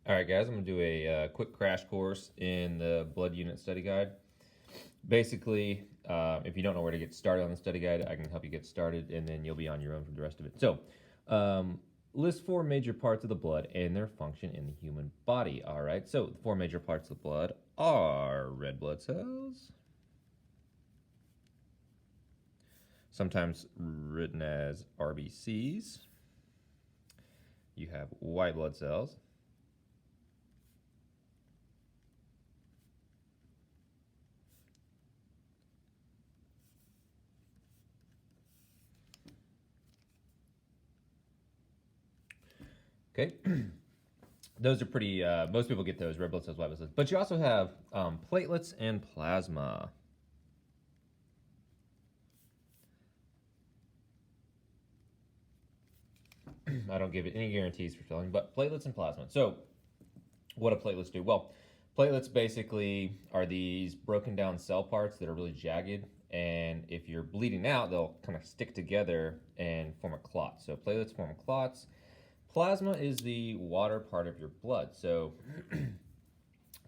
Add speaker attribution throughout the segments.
Speaker 1: All right, guys, I'm going to do a quick crash course in the blood unit study guide. Basically, if you don't know where to get started on the study guide, I can help you get started, and then you'll be on your own for the rest of it. So, list four major parts of the blood and their function in the human body. All right, so the four major parts of the blood are red blood cells, sometimes written as RBCs. You have white blood cells. Okay. Those are pretty, most people get those, red blood cells, white blood cells. But you also have platelets and plasma. I don't give it any guarantees for filling, but platelets and plasma. So what do platelets do? Well, platelets basically are these broken down cell parts that are really jagged, and if you're bleeding out, they'll kind of stick together and form a clot. So platelets form clots. Plasma is the water part of your blood. So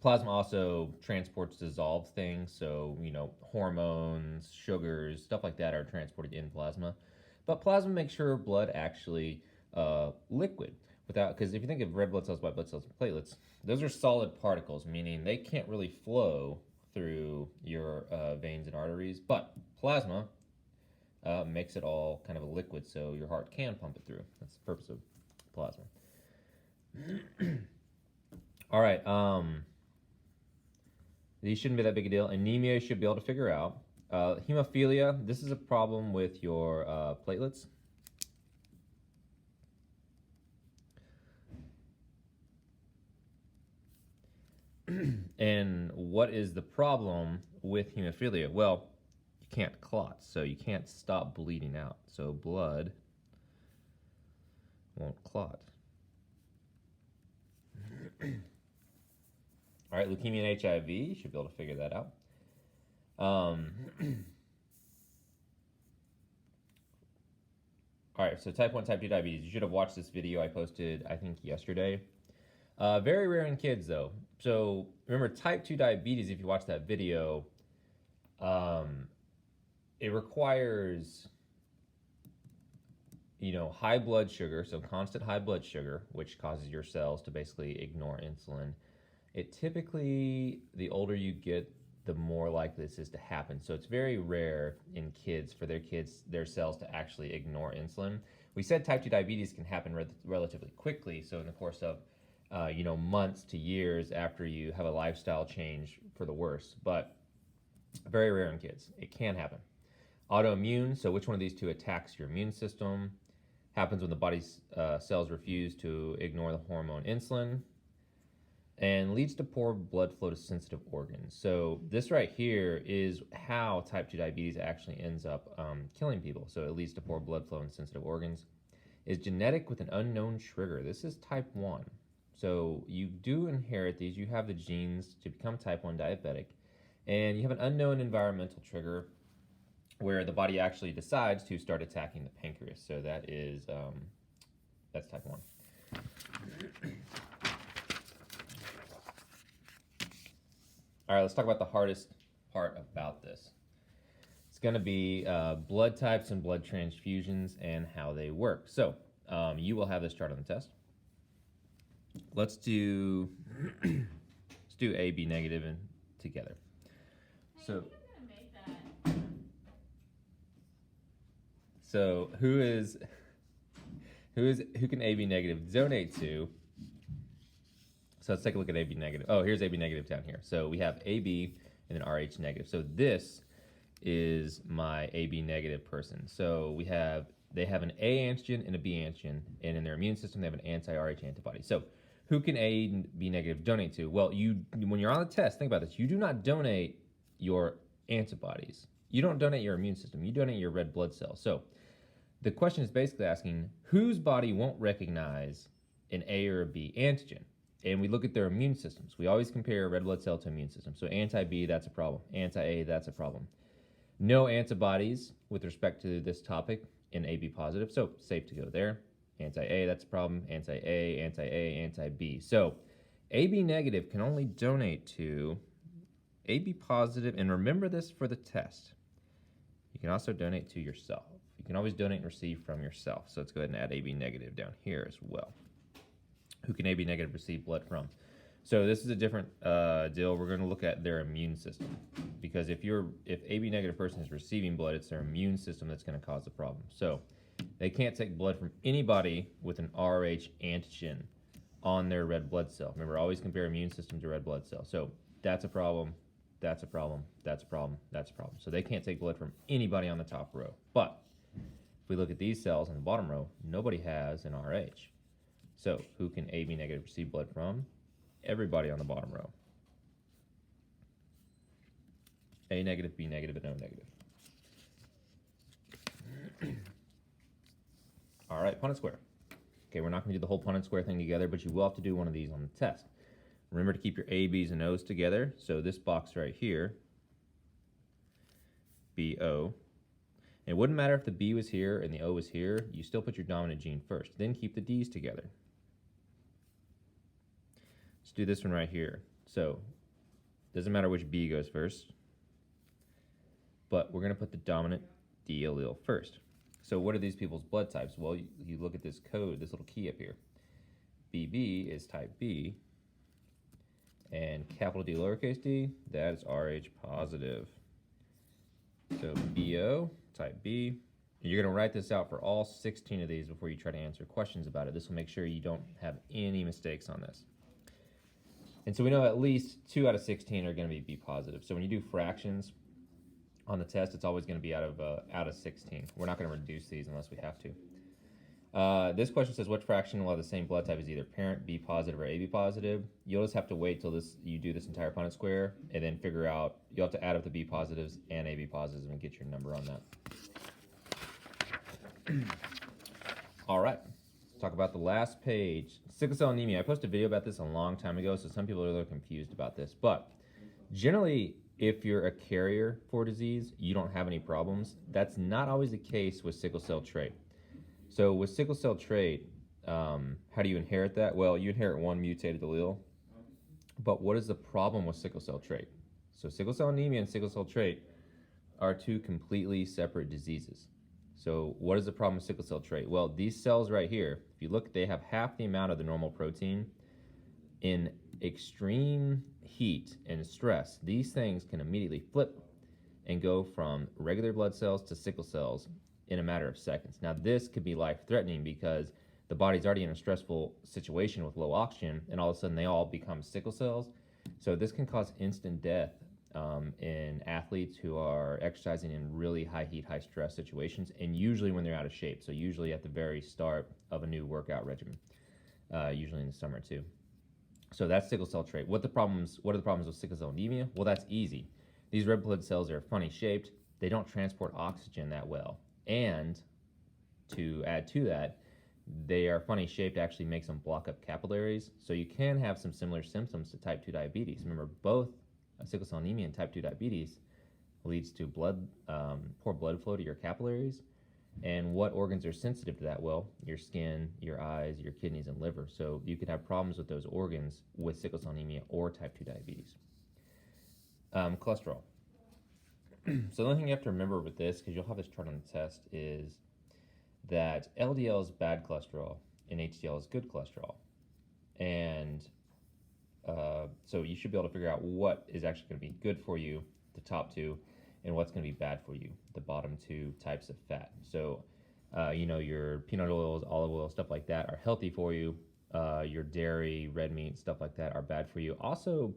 Speaker 1: plasma also transports dissolved things. So, hormones, sugars, stuff like that are transported in plasma. But plasma makes sure blood actually liquid without, because if you think of red blood cells, white blood cells, and platelets, those are solid particles, meaning they can't really flow through your veins and arteries. But plasma makes it all kind of a liquid, so your heart can pump it through. That's the purpose of plasma. All right. These shouldn't be that big a deal. Anemia you should be able to figure out. Hemophilia, this is a problem with your platelets. And what is the problem with hemophilia? Well, you can't clot, so you can't stop bleeding out. So blood won't clot. All right, leukemia and HIV, you should be able to figure that out. All right, so type 1, type 2 diabetes. You should have watched this video I posted, I think, yesterday. Very rare in kids, though. So remember, type 2 diabetes, if you watch that video, it requires, high blood sugar, so constant high blood sugar, which causes your cells to basically ignore insulin. It typically, the older you get, the more likely this is to happen. So it's very rare in kids for their cells to actually ignore insulin. We said type 2 diabetes can happen relatively quickly, so in the course of months to years after you have a lifestyle change for the worse, but very rare in kids. It can happen. Autoimmune, so which one of these two attacks your immune system? Happens when the body's cells refuse to ignore the hormone insulin, and leads to poor blood flow to sensitive organs. So this right here is how type 2 diabetes actually ends up killing people. So it leads to poor blood flow in sensitive organs. Is genetic with an unknown trigger. This is type 1. So you do inherit these. You have the genes to become type 1 diabetic, and you have an unknown environmental trigger where the body actually decides to start attacking the pancreas. So that is, that's type 1. All right, let's talk about the hardest part about this. It's going to be blood types and blood transfusions and how they work. So you will have this chart on the test. Let's do A, B negative and together. So who can AB negative donate to? So let's take a look at AB negative. Oh, here's AB negative down here. So we have AB and then RH negative. So this is my AB negative person. So they have an A antigen and a B antigen, and in their immune system they have an anti-RH antibody. So who can A and B negative donate to? Well, when you're on the test, think about this. You do not donate your antibodies. You don't donate your immune system. You donate your red blood cells. So the question is basically asking whose body won't recognize an A or a B antigen. And we look at their immune systems. We always compare red blood cell to immune system. So anti-B, that's a problem. Anti-A, that's a problem. No antibodies with respect to this topic in AB positive, so safe to go there. Anti-A, that's a problem. Anti-A, anti-A, anti-B. So AB negative can only donate to AB positive, and remember this for the test. You can also donate to yourself. You can always donate and receive from yourself. So let's go ahead and add AB negative down here as well. Who can AB negative receive blood from? So this is a different deal. We're going to look at their immune system, because if AB negative person is receiving blood, it's their immune system that's going to cause the problem. So they can't take blood from anybody with an Rh antigen on their red blood cell. Remember, always compare immune system to red blood cell. So that's a problem. That's a problem. That's a problem. That's a problem. So they can't take blood from anybody on the top row. But if we look at these cells in the bottom row, nobody has an Rh. So who can AB negative receive blood from? Everybody on the bottom row. A negative, B negative, and O negative. All right, Punnett square. Okay, we're not going to do the whole Punnett square thing together, but you will have to do one of these on the test. Remember to keep your A, B's, and O's together. So this box right here, BO. It wouldn't matter if the B was here and the O was here. You still put your dominant gene first. Then keep the D's together. Let's do this one right here. So doesn't matter which B goes first, but we're going to put the dominant D allele first. So what are these people's blood types? Well, you look at this code, this little key up here. BB is type B, and capital D, lowercase d, that is Rh positive. So BO, type B. You're going to write this out for all 16 of these before you try to answer questions about it. This will make sure you don't have any mistakes on this. And so we know at least 2 out of 16 are going to be B positive. So when you do fractions on the test, it's always going to be out of 16. We're not going to reduce these unless we have to. This question says, what fraction will have the same blood type as either parent B positive or AB positive? You'll just have to wait till you do this entire Punnett square and then figure out, you'll have to add up the B positives and AB positives and get your number on that. All right, let's talk about the last page. Sickle cell anemia. I posted a video about this a long time ago, so some people are a little confused about this. But generally, if you're a carrier for disease, you don't have any problems. That's not always the case with sickle cell trait. So with sickle cell trait, how do you inherit that? Well, you inherit one mutated allele. But what is the problem with sickle cell trait? So sickle cell anemia and sickle cell trait are two completely separate diseases. So what is the problem with sickle cell trait? Well, these cells right here, if you look, they have half the amount of the normal protein. In extreme heat and stress, these things can immediately flip and go from regular blood cells to sickle cells in a matter of seconds. Now, this could be life-threatening because the body's already in a stressful situation with low oxygen, and all of a sudden they all become sickle cells. So this can cause instant death in athletes who are exercising in really high heat, high stress situations, and usually when they're out of shape. So usually at the very start of a new workout regimen, usually in the summer too. So that's sickle cell trait. What are the problems with sickle cell anemia? Well, that's easy. These red blood cells are funny shaped. They don't transport oxygen that well. And to add to that, they are funny shaped, actually makes them block up capillaries. So you can have some similar symptoms to type 2 diabetes. Remember, both sickle cell anemia and type 2 diabetes leads to poor blood flow to your capillaries. And what organs are sensitive to that? Well, your skin, your eyes, your kidneys, and liver. So you could have problems with those organs with sickle cell anemia or type 2 diabetes. Cholesterol. So the only thing you have to remember with this, because you'll have this chart on the test, is that LDL is bad cholesterol and HDL is good cholesterol. And so you should be able to figure out what is actually going to be good for you, the top two, and what's going to be bad for you, the bottom two types of fat. So, your peanut oils, olive oil, stuff like that are healthy for you. Your dairy, red meat, stuff like that are bad for you. Also,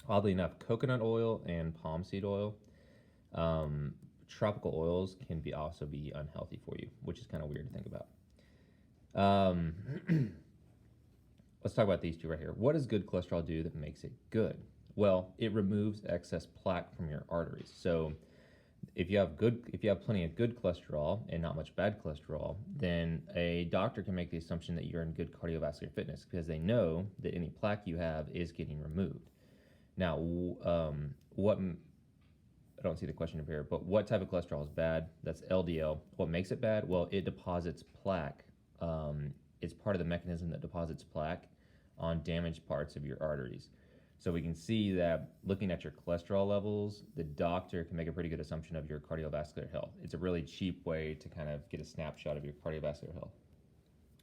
Speaker 1: oddly enough, coconut oil and palm seed oil, tropical oils can also be unhealthy for you, which is kind of weird to think about. Let's talk about these two right here. What does good cholesterol do that makes it good? Well, it removes excess plaque from your arteries. So if you have plenty of good cholesterol and not much bad cholesterol, then a doctor can make the assumption that you're in good cardiovascular fitness because they know that any plaque you have is getting removed. Now, I don't see the question up here, but what type of cholesterol is bad? That's LDL. What makes it bad? Well, it deposits plaque. It's part of the mechanism that deposits plaque on damaged parts of your arteries. So we can see that looking at your cholesterol levels, the doctor can make a pretty good assumption of your cardiovascular health. It's a really cheap way to kind of get a snapshot of your cardiovascular health.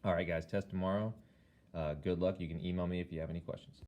Speaker 1: All right, guys, test tomorrow. Good luck. You can email me if you have any questions.